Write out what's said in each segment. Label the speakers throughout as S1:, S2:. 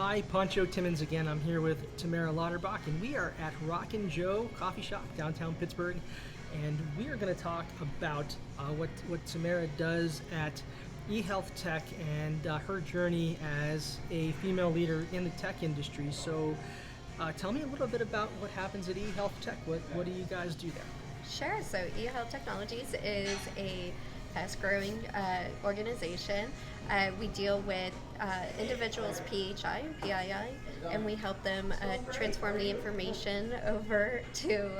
S1: Hi, Pancho Timmons again. I'm here with Tamara Lauterbach, and we are at Rockin' Joe Coffee Shop, downtown Pittsburgh, and we are going to talk about what Tamara does at eHealth Tech and her journey as a female leader in the tech industry. So tell me a little bit about what happens at eHealth Tech. What do you guys do there?
S2: Sure. So eHealth Technologies is a fast-growing organization. We deal with individuals PHI and PII, and we help them transform the information over to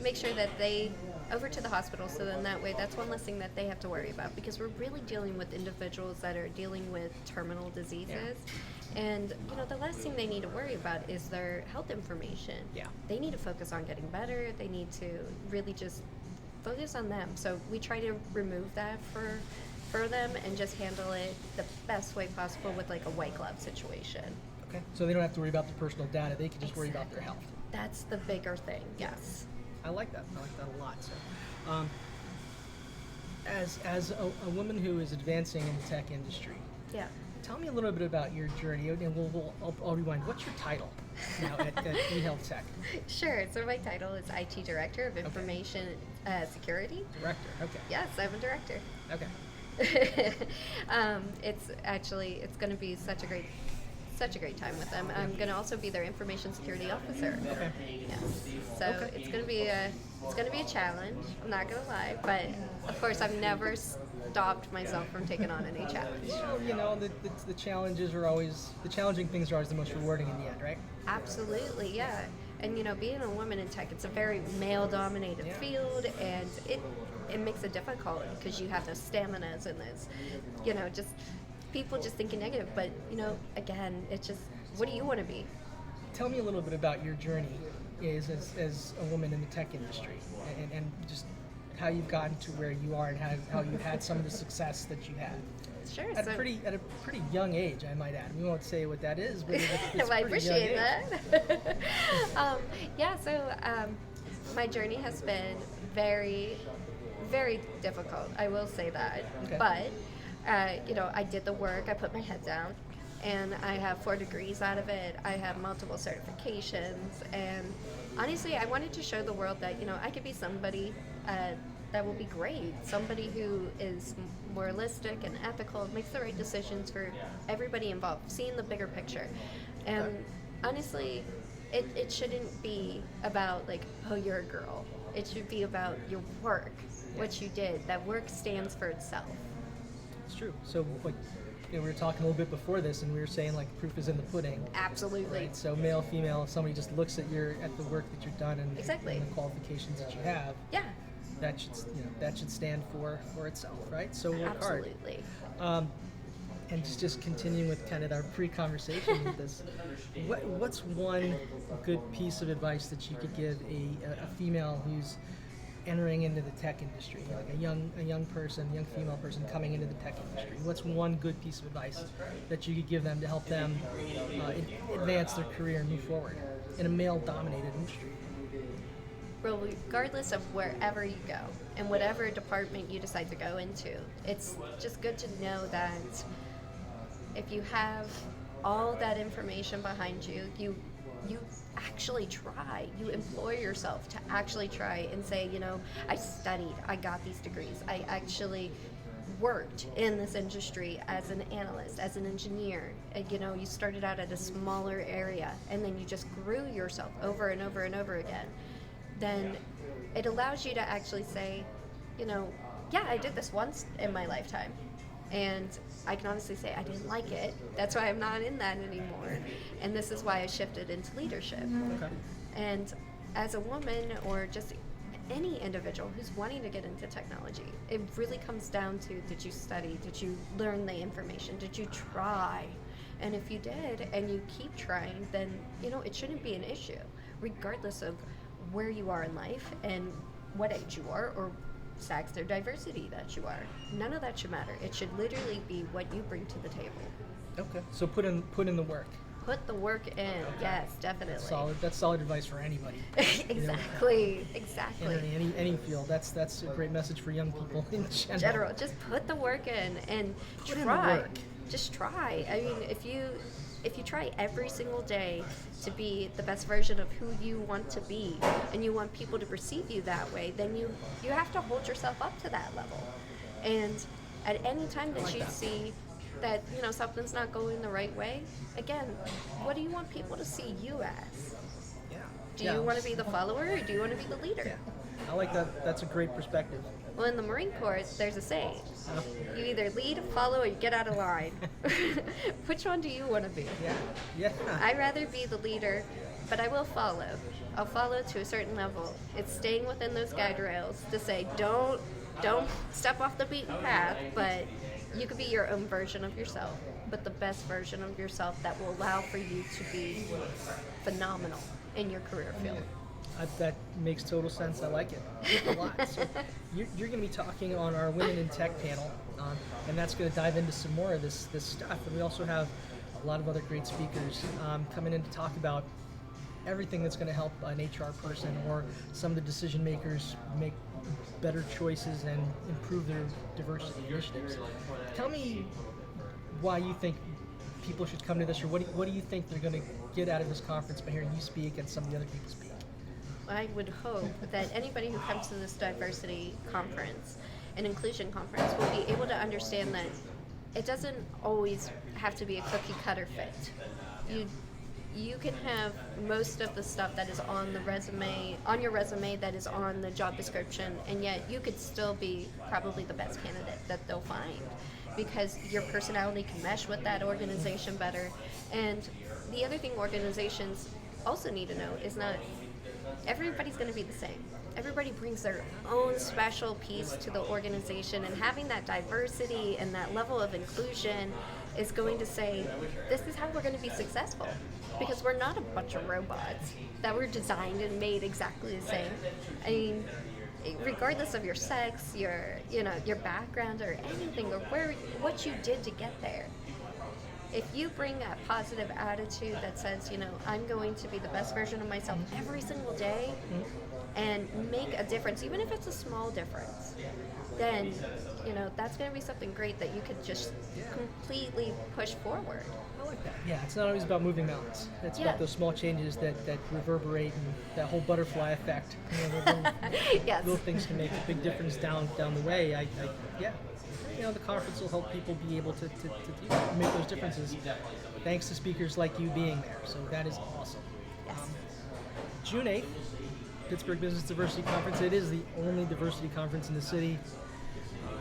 S2: make sure that they over to the hospital, so then that way that's one less thing that they have to worry about, because we're really dealing with individuals that are dealing with terminal diseases. And the last thing they need to worry about is their health information. They need to focus on getting better. They need to really just focus on them. So we try to remove that for them and just handle it the best way possible with like a white glove situation.
S1: Okay, so they don't have to worry about the personal data. They can just worry about their health.
S2: That's the bigger thing. Yes.
S1: I like that. I like that a lot. So, as a woman who is advancing in the tech industry, tell me a little bit about your journey. And I'll rewind. What's your title now at eHealth Tech?
S2: Sure. So my title is IT Director of Information Security.
S1: Director. Okay.
S2: Yes, I'm a director.
S1: Okay.
S2: It's going to be such a great time with them. I'm going to also be their information security officer.
S1: Okay.
S2: Yes. So it's going to be a challenge. I'm not going to lie, but of course I've never stopped myself from taking on any challenge.
S1: The challenges are always the challenging things are always the most rewarding in the end, right?
S2: Absolutely, yeah. And being a woman in tech, it's a very male-dominated field, and it makes it difficult because you have those staminas and those, just people just thinking negative. But again, it's just, what do you want to be?
S1: Tell me a little bit about your journey as a woman in the tech industry, and just how you've gotten to where you are, and how you've had some of the success that you had.
S2: Sure.
S1: At a pretty young age, I might add. We won't say what that is, but it's
S2: I
S1: pretty
S2: appreciate
S1: young
S2: that. My journey has been very, very difficult. I will say that.
S1: Okay.
S2: But I did the work. I put my head down, and I have 4 degrees out of it. I have multiple certifications, and honestly, I wanted to show the world that I could be somebody that will be great, somebody who is moralistic and ethical, makes the right decisions for everybody involved, seeing the bigger picture. And honestly, it shouldn't be about like, oh, you're a girl. It should be about your work, what you did. That work stands for itself.
S1: It's true. So, we were talking a little bit before this, and we were saying proof is in the pudding.
S2: Absolutely.
S1: Right? So male, female, if somebody just looks at the work that you've done and the qualifications that you have.
S2: Yeah.
S1: That should stand for itself, right? So work hard.
S2: Absolutely.
S1: And just continuing with kind of our pre-conversation with this, what's one good piece of advice that you could give a female who's entering into the tech industry, like a young female person coming into the tech industry? What's one good piece of advice that you could give them to help them advance their career and move forward in a male-dominated industry?
S2: Well, regardless of wherever you go and whatever department you decide to go into, it's just good to know that if you have all that information behind you, you actually try. You employ yourself to actually try and say, I studied, I got these degrees, I actually worked in this industry as an analyst, as an engineer. And, you started out at a smaller area, and then you just grew yourself over and over and over again. Then it allows you to actually say, I did this once in my lifetime, and I can honestly say I didn't like it. That's why I'm not in that anymore, and this is why I shifted into leadership.
S1: Okay.
S2: And as a woman, or just any individual who's wanting to get into technology, it really comes down to, did you study? Did you learn the information? Did you try? And if you did, and you keep trying, then it shouldn't be an issue, regardless of where you are in life and what age you are, or sex or diversity that you are. None of that should matter. It should literally be what you bring to the table.
S1: Okay. So put in the work.
S2: Put the work in. Okay. Yes, definitely.
S1: That's solid advice for anybody.
S2: Exactly.
S1: In any field. That's a great message for young people in general.
S2: Just put the work in and
S1: put
S2: try.
S1: In the work.
S2: just try. I mean, if you try every single day to be the best version of who you want to be, and you want people to perceive you that way, then you have to hold yourself up to that level. And at any time that you see that, you know, something's not going the right way, again, what do you want people to see you as?
S1: Yeah.
S2: Do you want to be the follower, or do you want to be the leader?
S1: Yeah. I like that. That's a great perspective.
S2: Well, in the Marine Corps, there's a saying. You either lead, follow, or you get out of line. Which one do you want to be?
S1: Yeah.
S2: I'd rather be the leader, but I will follow. I'll follow to a certain level. It's staying within those guide rails to say, don't step off the beaten path, but you could be your own version of yourself, but the best version of yourself that will allow for you to be phenomenal in your career field.
S1: That makes total sense. I like it a lot. So you're going to be talking on our Women in Tech panel, and that's going to dive into some more of this stuff. And we also have a lot of other great speakers coming in to talk about everything that's going to help an HR person or some of the decision makers make better choices and improve their diversity initiatives. Tell me why you think people should come to this, or what do you think they're going to get out of this conference by hearing you speak and some of the other people speak?
S2: I would hope that anybody who comes to this diversity conference and inclusion conference will be able to understand that it doesn't always have to be a cookie cutter fit. You can have most of the stuff that is on your resume that is on the job description, and yet you could still be probably the best candidate that they'll find, because your personality can mesh with that organization better. And the other thing organizations also need to know is not everybody's going to be the same. Everybody brings their own special piece to the organization, and having that diversity and that level of inclusion is going to say, this is how we're going to be successful, because we're not a bunch of robots that were designed and made exactly the same. I mean, regardless of your sex, your background or anything, or what you did to get there, if you bring a positive attitude that says, I'm going to be the best version of myself every single day and make a difference, even if it's a small difference, then, that's going to be something great that you could just completely push forward.
S1: I like that. Yeah, it's not always about moving mountains. It's about those small changes that reverberate, and that whole butterfly effect.
S2: Yes.
S1: Little things can make a big difference down the way. The conference will help people be able to make those differences, thanks to speakers like you being there. So that is awesome.
S2: Yes.
S1: June 8th, Pittsburgh Business Diversity Conference. It is the only diversity conference in the city.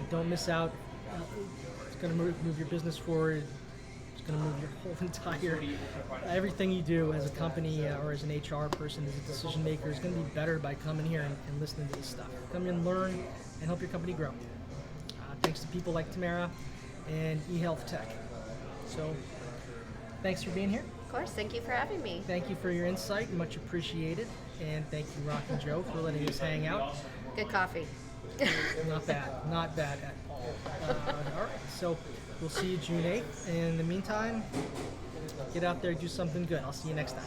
S1: Don't miss out. It's going to move your business forward. It's going to move your whole entire, everything you do as a company or as an HR person, as a decision maker, is going to be better by coming here and listening to this stuff. Come in, learn, and help your company grow. Thanks to people like Tamara and eHealth Tech. So, thanks for being here.
S2: Of course, thank you for having me.
S1: Thank you for your insight, much appreciated. And thank you, Rock and Joe, for letting us hang out.
S2: Good coffee.
S1: Not bad at all. All right, so we'll see you June 8th. And in the meantime, get out there, do something good. I'll see you next time.